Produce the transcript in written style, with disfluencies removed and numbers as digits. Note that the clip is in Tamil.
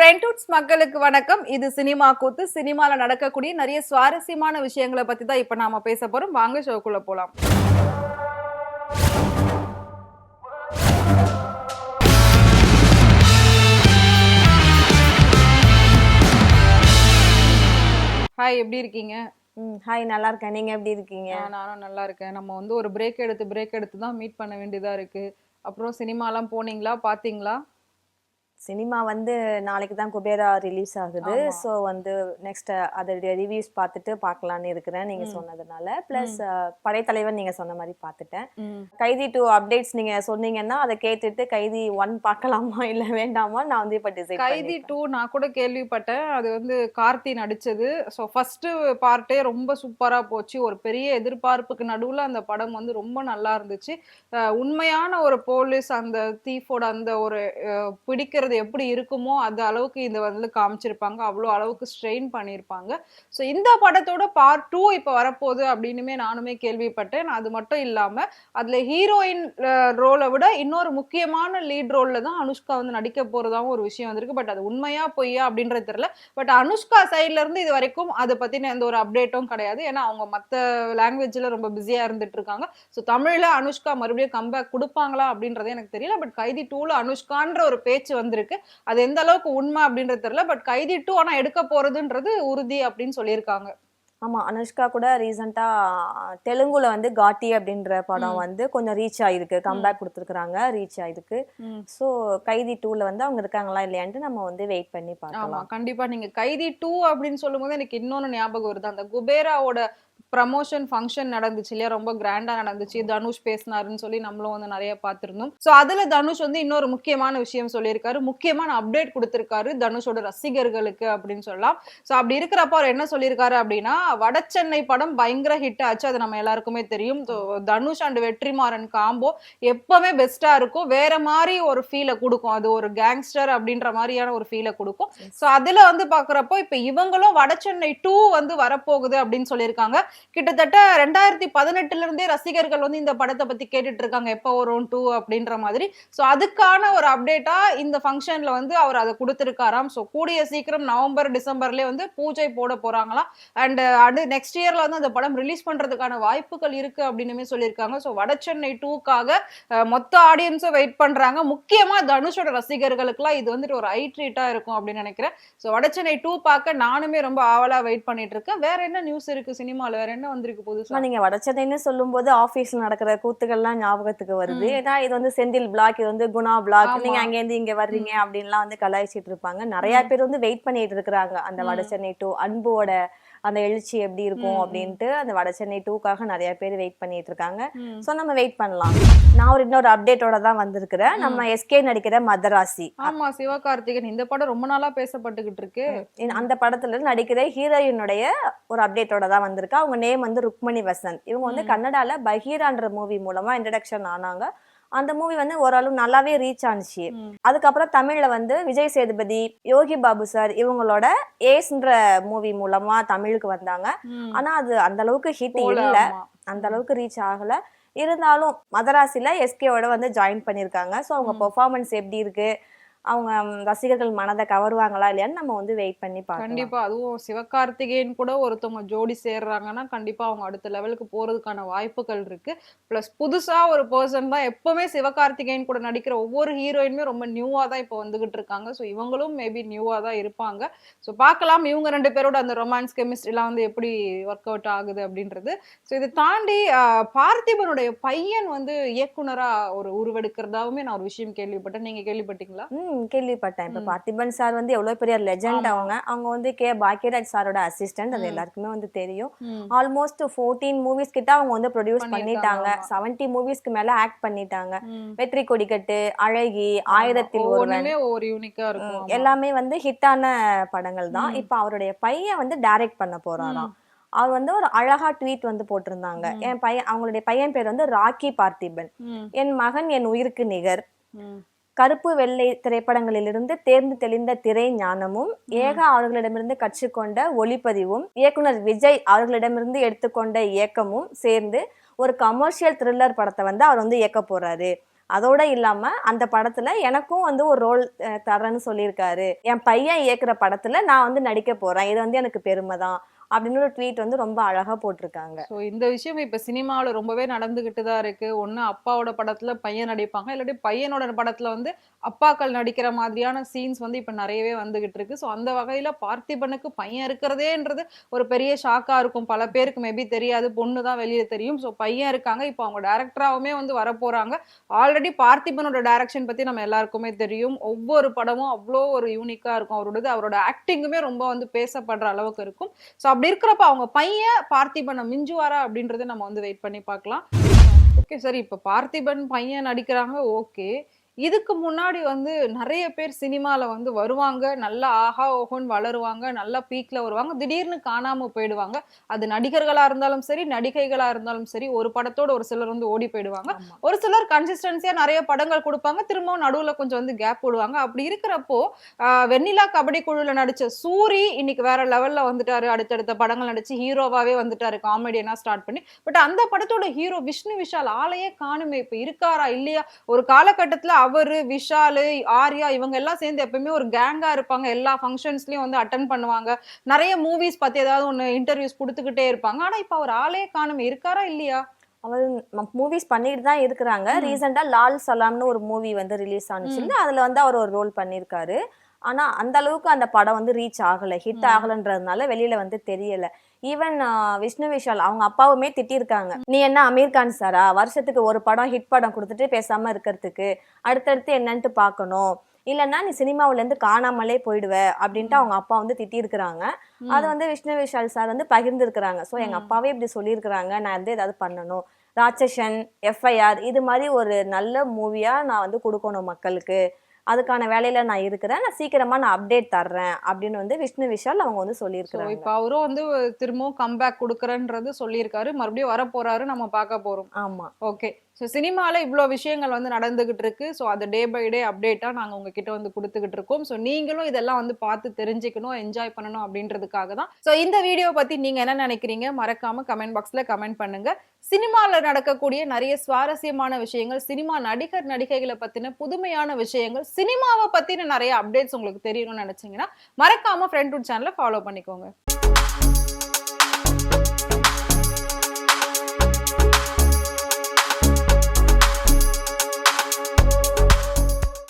ட்ரெண்ட்வுட்ஸ் மக்களுக்கு வணக்கம். இது சினிமா கூத்து. சினிமால நடக்கக்கூடிய நிறைய சுவாரஸ்யமான விஷயங்களை பத்தி தான் இப்ப நாம பேச போறோம். வாங்க ஷோக்குள்ள போலாம். ஹாய், எப்படி இருக்கீங்க? ஹாய், நல்லா இருக்கேன். நீங்க எப்படி இருக்கீங்க? நானும் நல்லா இருக்கேன். நம்ம வந்து ஒரு பிரேக் எடுத்து தான் மீட் பண்ண வேண்டியதா இருக்கு. அப்புறம் சினிமாலாம் போனீங்களா, பாத்தீங்களா? சினிமா வந்து நாளைக்கு தான் குபேரா ரிலீஸ் ஆகுது. ஆமா. ஸோ வந்து நெக்ஸ்ட் அதோடைய ரிவ்யூஸ் பார்த்துட்டு பார்க்கலான்னு இருக்கிறேன் நீங்க சொன்னதுனால. ப்ளஸ் படைத்தலைவன் நீங்க சொன்ன மாதிரி பார்த்துட்டேன். கைதி 2 அப்டேட்ஸ் நீங்க சொன்னீங்கன்னா அதை கேட்டுட்டு கைதி 1 பார்க்கலாமா இல்ல வேண்டாமா நான் வந்து இப்ப டிசைட் கைதி 2 நான் கூட கேள்விப்பட்டேன். அது வந்து கார்த்தி நடிச்சது. ஸோ ஃபர்ஸ்ட் பார்ட்டே ரொம்ப சூப்பரா போச்சு. ஒரு பெரிய எதிர்பார்ப்புக்கு நடுவுல அந்த படம் வந்து ரொம்ப நல்லா இருந்துச்சு. உண்மையான ஒரு போலீஸ் அந்த தீஃபோட அந்த ஒரு பிடிக்கிறது எப்படி இருக்குமோ அந்த அளவுக்கு இதை வந்து காமிச்சிருப்பாங்க. அவ்வளோ அளவுக்கு ஸ்ட்ரெயின் பண்ணியிருப்பாங்க. ஸோ இந்த படத்தோட பார்ட் 2 இப்போ வரப்போகுது அப்படின்னுமே நானுமே கேள்விப்பட்டேன். அது மட்டும் இல்லாம அதுல ஹீரோயின் ரோலை விட இன்னொரு முக்கியமான லீட் ரோல்ல தான் அனுஷ்கா வந்து நடிக்க போறதாவும் ஒரு விஷயம் வந்திருக்கு. பட் அது உண்மையா பொய்யா அப்படின்றது தெரியல. பட் அனுஷ்கா சைட்ல இருந்து இது வரைக்கும் அதை பத்தின எந்த ஒரு அப்டேட்டும் கிடையாது. ஏன்னா அவங்க மத்த லாங்குவேஜ்ல ரொம்ப பிஸியா இருந்துட்டு இருக்காங்க. ஸோ தமிழ்ல அனுஷ்கா மறுபடியும் கம்பேக் கொடுப்பாங்களா அப்படின்றது எனக்கு தெரியல. பட் கைதி 2ல அனுஷ்கான்ற ஒரு பேச்சு வந்திருக்கு. அது எந்த அளவுக்கு உண்மை அப்படின்றது தெரியல. பட் கைதி 2 ஆனா எடுக்க போறதுன்றது உறுதி அப்படின்னு சொல்லியிருக்காங்க. ஆமா, அனுஷ்கா கூட ரீசெண்டா தெலுங்குல வந்து காட்டி அப்படின்ற படம் வந்து கொஞ்சம் ரீச் ஆயிருக்கு. கம்பேக் கொடுத்துருக்காங்க, ரீச் ஆயிருக்கு. ஸோ கைதி 2ல வந்து அவங்க இருக்காங்களா இல்லையான்ட்டு நம்ம வந்து வெயிட் பண்ணி பார்க்கலாம். கண்டிப்பா நீங்க கைதி 2 அப்படின்னு சொல்லும் போது எனக்கு இன்னொன்னு ஞாபகம் வருது. அந்த குபேராவோட ப்ரமோஷன் ஃபங்க்ஷன் நடந்துச்சு இல்லையா, ரொம்ப கிராண்டா நடந்துச்சு. தனுஷ் பேசினாருன்னு சொல்லி நம்மளும் வந்து நிறைய பார்த்திருந்தோம். ஸோ அதுல தனுஷ் வந்து இன்னொரு முக்கியமான விஷயம் சொல்லியிருக்காரு, முக்கியமான அப்டேட் கொடுத்திருக்காரு தனுஷோட ரசிகர்களுக்கு அப்படின்னு சொல்லலாம். ஸோ அப்படி இருக்கிறப்ப அவர் என்ன சொல்லியிருக்காரு அப்படின்னா, வடசென்னை படம் பயங்கர ஹிட் ஆச்சு, அது நம்ம எல்லாருக்குமே தெரியும். தனுஷ் அண்ட் வெற்றிமாறன் காம்போ எப்பவுமே பெஸ்டா இருக்கும், வேற மாதிரி ஒரு ஃபீலை கொடுக்கும். அது ஒரு கேங்ஸ்டர் அப்படின்ற மாதிரியான ஒரு ஃபீலை கொடுக்கும். ஸோ அதுல வந்து பாக்குறப்போ இப்ப இவங்களும் வடசென்னை 2 வந்து வரப்போகுது அப்படின்னு சொல்லியிருக்காங்க. கிட்டத்தட்ட 2018ல இருந்தே ரசிகர்கள் வந்து இந்த படத்தை பத்தி கேட்டுட்டு இருக்காங்க, எப்ப வரும் 2 அப்படின்ற மாதிரி. சோ அதுக்கான ஒரு அப்டேட்டா இந்த ஃபங்க்ஷன்ல வந்து அவர் அதை கொடுத்திருக்காராம். சோ கூடிய சீக்கிரம் நவம்பர் டிசம்பர்லயே வந்து பூஜை போட போறாங்களாம். அண்ட் நெக்ஸ்ட் இயர்ல வந்து அந்த படம் ரிலீஸ் பண்றதுக்கான வாய்ப்புகள் இருக்கு அப்படின்னு சொல்லியிருக்காங்க. சோ வடசென்னை 2க்காக மொத்த ஆடியன்ஸும் வெயிட் பண்றாங்க. முக்கியமா தனுஷோட ரசிகர்களுக்குலாம் இது வந்துட்டு ஒரு ஐ ட்ரீட்டா இருக்கும் அப்படின்னு நினைக்கிறேன். சோ வடசென்னை 2 பார்க்க நானுமே ரொம்ப ஆவலா வெயிட் பண்ணிட்டு இருக்கேன். வேற என்ன நியூஸ் இருக்கு சினிமால, வேற என்ன வந்திருக்கு புதுசா? நீங்க வடச்சென்னைன்னு சொல்லும்போது ஆபீஸ்ல நடக்கிற கூத்துக்கள்லாம் ஞாபகத்துக்கு வருது. ஏன்னா இது வந்து செந்தில் பிளாக், இது வந்து குணா பிளாக், நீங்க அங்க இருந்து இங்க வர்றீங்க அப்படின்லாம் வந்து கலாய்ச்சிட்டு இருப்பாங்க. நிறைய பேர் வந்து வெயிட் பண்ணிட்டு இருக்கிறாங்க அந்த வடசென்னை 2 அன்போட அந்த எழுச்சி எப்படி இருக்கும் அப்படின்ட்டு. அந்த வடசென்னை 2க்காக நிறைய பேர் வெயிட் பண்ணிட்டு இருக்காங்க. சோ நம்ம வெயிட் பண்ணலாம். நான் இன்னொரு அப்டேட்டோட தான் வந்திருக்கிறேன். நம்ம எஸ்கே நடிக்கிற மதராசி. ஆமா, சிவகார்த்திகேயன் இந்த படம் ரொம்ப நாளா பேசப்பட்டுக்கிட்டு இருக்கு. அந்த படத்துல நடிக்கிற ஹீரோயினுடைய ஒரு அப்டேட்டோட தான் வந்திருக்கா. அவங்க நேம் வந்து ருக்மணி வசந்த். இவங்க வந்து கன்னடால பகீரான்ற மூவி மூலமா இன்ட்ரடக்ஷன் ஆனாங்க. அந்த மூவி வந்து ஓரளவு நல்லாவே ரீச் ஆனிச்சு. அதுக்கப்புறம் தமிழ்ல வந்து விஜய் சேதுபதி, யோகி பாபு சார் இவங்களோட ஏஸ்ன்ற மூவி மூலமா தமிழுக்கு வந்தாங்க. ஆனா அது அந்த அளவுக்கு ஹிட் இல்ல, அந்த அளவுக்கு ரீச் ஆகல. இருந்தாலும் மதராசில எஸ்கேவோட வந்து ஜாயின் பண்ணிருக்காங்க. ஸோ அவங்க பெர்ஃபார்மன்ஸ் எப்படி இருக்கு, அவங்க ரசிகர்கள் மனதை கவருவாங்களா இல்லையான்னு நம்ம வந்து வெயிட் பண்ணி பார்க்கலாம். கண்டிப்பா. அதுவும் சிவகார்த்திகேயன் கூட ஒருத்தவங்க ஜோடி சேர்றாங்கன்னா கண்டிப்பா அவங்க அடுத்த லெவலுக்கு போறதுக்கான வாய்ப்புகள் இருக்கு. பிளஸ் புதுசா ஒரு பர்சன் தான். எப்பவுமே சிவகார்த்திகேயன் கூட நடிக்கிற ஒவ்வொரு ஹீரோயினுமே ரொம்ப நியூவா தான் இப்போ வந்துகிட்டு இருக்காங்க. ஸோ இவங்களும் மேபி நியூவா தான் இருப்பாங்க. ஸோ பார்க்கலாம் இவங்க 2 பேரோட அந்த ரொமான்ஸ் கெமிஸ்ட்ரிலாம் வந்து எப்படி ஒர்க் அவுட் ஆகுது அப்படின்றது. ஸோ இதை தாண்டி பார்த்திபனுடைய பையன் வந்து இயக்குனரா ஒரு உருவெடுக்கிறதாவுமே நான் ஒரு விஷயம் கேள்விப்பட்டேன். நீங்க கேள்விப்பட்டீங்களா? கேள்விப்பட்டேன். இப்ப பார்த்திபன் சார் வந்து எவ்வளவு பெரிய லெஜெண்ட். அவங்க வந்து கே பாக்யராஜ் சாரோட அசிஸ்டன்ட், அது எல்லாருக்குமே வந்து தெரியும். ஆல்மோஸ்ட் 14 மூவிஸ் கிட்ட அவங்க வந்து ப்ரொடியூஸ் பண்ணிட்டாங்க. 70 மூவிஸ்க்கு மேல ஆக்ட் பண்ணிட்டாங்க. வெற்றி கொடிக்கட்டு, அழகி, ஆயிரத்தில் ஒருவன், ஒரு யூனிக்கா இருக்கும். எல்லாமே வந்து ஹிட்டான படங்கள் தான். இப்ப அவருடைய பையன் வந்து டைரக்ட் பண்ண போறாராம். அவர் வந்து ஒரு அழகா ட்வீட் வந்து போட்டிருந்தாங்க. என் பையன், அவங்களுடைய பையன் பேர் வந்து ராக்கி பார்த்திபன். என் மகன் என் உயிருக்கு நிகர். கருப்பு வெள்ளை திரைப்படங்களிலிருந்து தேர்ந்து தெளிந்த திரை ஞானமும், ஏகா அவர்களிடமிருந்து கற்றுக்கொண்ட ஒளிப்பதிவும், இயக்குனர் விஜய் அவர்களிடமிருந்து எடுத்துக்கொண்ட இயக்கமும் சேர்ந்து ஒரு கமர்ஷியல் த்ரில்லர் படத்தை வந்து அவர் வந்து இயக்க போறாரு. அதோட இல்லாம அந்த படத்துல எனக்கும் வந்து ஒரு ரோல் தரேன்னு சொல்லியிருக்காரு. என் பையன் இயக்குற படத்துல நான் வந்து நடிக்க போறேன், இது வந்து எனக்கு பெருமை தான் அப்படின்னு ஒரு ட்வீட் வந்து ரொம்ப அழகா போட்டிருக்காங்க. ஸோ இந்த விஷயம் இப்ப சினிமாவுல ரொம்பவே நடந்துகிட்டு தான் இருக்கு. ஒண்ணு அப்பாவோட படத்துல பையன் நடிப்பாங்க. இல்லாட்டி பையனோட படத்துல வந்து அப்பாக்கள் நடிக்கிற மாதிரியான சீன்ஸ் வந்து இப்ப நெறையவே வந்துகிட்டு இருக்கு. ஸோ அந்த வகையில பார்த்திபனுக்கு பையன் இருக்கிறதேன்றது ஒரு பெரிய ஷாக்கா இருக்கும். பல பேருக்கு மேபி தெரியாது. பொண்ணு தான் வெளிய தெரியும். ஸோ பையன் இருக்காங்க. இப்ப அவங்க டைரக்டராவுமே வந்து வரப்போறாங்க. ஆல்ரெடி பார்த்திபனோட டைரக்ஷன் பத்தி நம்ம எல்லாருக்குமே தெரியும். ஒவ்வொரு படமும் அவ்ளோ ஒரு யூனிக்கா இருக்கும் அவரோடது. அவரோட ஆக்டிங்குமே ரொம்ப வந்து பேசப்படுற அளவுக்கு இருக்கும். ஸோ அப்படி இருக்கிறப்ப அவங்க பையன் பார்த்திபனை மிஞ்சுவாரா அப்படின்றத நம்ம வந்து வெயிட் பண்ணி பார்க்கலாம். ஓகே சரி, இப்ப பார்த்திபன் பையன் நடிக்கிறாங்க, ஓகே. இதுக்கு முன்னாடி வந்து நெறைய பேர் சினிமால வந்து வருவாங்க, நல்லா ஆஹா ஓஹோன்னு வளருவாங்க, நல்லா பீக்ல வருவாங்க, திடீர்னு காணாம போயிடுவாங்க. அது நடிகர்களா இருந்தாலும் சரி, நடிகைகளா இருந்தாலும் சரி, ஒரு படத்தோட ஒரு சிலர் வந்து ஓடி போயிடுவாங்க. ஆமா. ஒரு சிலர் கன்சிஸ்டன்சியா நெறைய படங்கள் குடுப்பாங்க, திரும்பவும் நடுவுல கொஞ்சம் வந்து கேப் விடுவாங்க. அப்படி இருக்கிறப்போ, வெண்ணிலா கபடி குழுல நடிச்ச சூரி இன்னைக்கு வேற லெவல்ல வந்துட்டாரு. அடுத்தடுத்த படங்கள் நடிச்சு ஹீரோவாவே வந்துட்டாரு, காமெடியனா ஸ்டார்ட் பண்ணி. பட் அந்த படத்தோட ஹீரோ விஷ்ணு விஷால் ஆளையே காணுமே. இப்ப இருக்காரா இல்லையா? ஒரு காலகட்டத்துல அவரு, விஷாலு, ஆர்யா இவங்க எல்லாம் சேர்ந்து எப்பவுமே ஒரு கேங்கா இருப்பாங்க. எல்லா ஃபங்ஷன்ஸ்லயும் வந்து அட்டெண்ட் பண்ணுவாங்க. நெறைய மூவிஸ் பத்தி ஏதாவது ஒண்ணு இன்டர்வியூஸ் குடுத்துக்கிட்டே இருப்பாங்க. ஆனா இப்ப அவர் ஆளே காணுமே. இருக்காரா இல்லையா? அவர் மூவிஸ் பண்ணிட்டு தான் இருக்கிறாங்க. ம். ரீசெண்டா லால் சலாம்னு ஒரு மூவி வந்து ரிலீஸ் ஆனுச்சுல்ல, ம். அதுல வந்து அவர் ஒரு ரோல் பண்ணியிருக்காரு. ஆனா அந்த அளவுக்கு அந்த படம் வந்து ரீச் ஆகல, ஹிட் ம். ஆகலன்றதுனால வெளியில வந்து தெரியல. ஈவன் விஷ்ணு விஷால் அவங்க அப்பாவுமே திட்டியிருக்காங்க. நீ என்ன அமீர் கான் சாரா, வருஷத்துக்கு ஒரு படம் ஹிட் படம் கொடுத்துட்டு பேசாம இருக்கிறதுக்கு, அடுத்தடுத்து என்னன்ட்டு பார்க்கணும், இல்லைன்னா நீ சினிமாவுல இருந்து காணாமலே போயிடுவ அப்படின்ட்டு ம். அவங்க அப்பா வந்து திட்டியிருக்கிறாங்க. அது ம். வந்து விஷ்ணு விஷால் சார் வந்து பகிர்ந்திருக்கிறாங்க. ஸோ எங்க ம். அப்பாவே இப்படி சொல்லியிருக்கிறாங்க, நான் வந்து ஏதாவது பண்ணணும், ராட்சசன், எஃப்ஐஆர் இது மாதிரி ஒரு நல்ல மூவியா நான் வந்து கொடுக்கணும் மக்களுக்கு, அதுக்கான வேலையில நான் இருக்கிறேன், நான் சீக்கிரமா நான் அப்டேட் தர்றேன் அப்படின்னு வந்து விஷ்ணு விஷால் அவங்க வந்து சோ சொல்லியிருக்கிறாங்க. இப்ப அவரும் வந்து திரும்பவும் கம்பேக் குடுக்குறேன்றது சொல்லியிருக்காரு. மறுபடியும் வரப்போறாரு. நம்ம பார்க்க போறோம். ஆமா. ஓகே. ஸோ சினிமால இவ்ளோ விஷயங்கள் வந்து நடந்துகிட்டு இருக்கு. ஸோ அது டே பை டே அப்டேட்டா நாங்க உங்ககிட்ட வந்து குடுத்துக்கிட்டு இருக்கோம். ஸோ நீங்களும் இதெல்லாம் வந்து பார்த்து தெரிஞ்சுக்கணும், என்ஜாய் பண்ணணும் அப்படின்றதுக்காக தான். ஸோ இந்த வீடியோ பத்தி நீங்க என்ன நினைக்கிறீங்க? மறக்காம கமெண்ட் பாக்ஸ்ல கமெண்ட் பண்ணுங்க. சினிமால நடக்கக்கூடிய நெறைய சுவாரஸ்யமான விஷயங்கள், சினிமா நடிகர், நடிகைகள பத்தின புதுமையான விஷயங்கள், சினிமாவ பத்தின நெறைய அப்டேட்ஸ் உங்களுக்கு தெரியணும்னு நினைச்சீங்கன்னா, மறக்காம ஃப்ரெண்ட்வுட் சேனல ஃபாலோ பண்ணிக்கோங்க.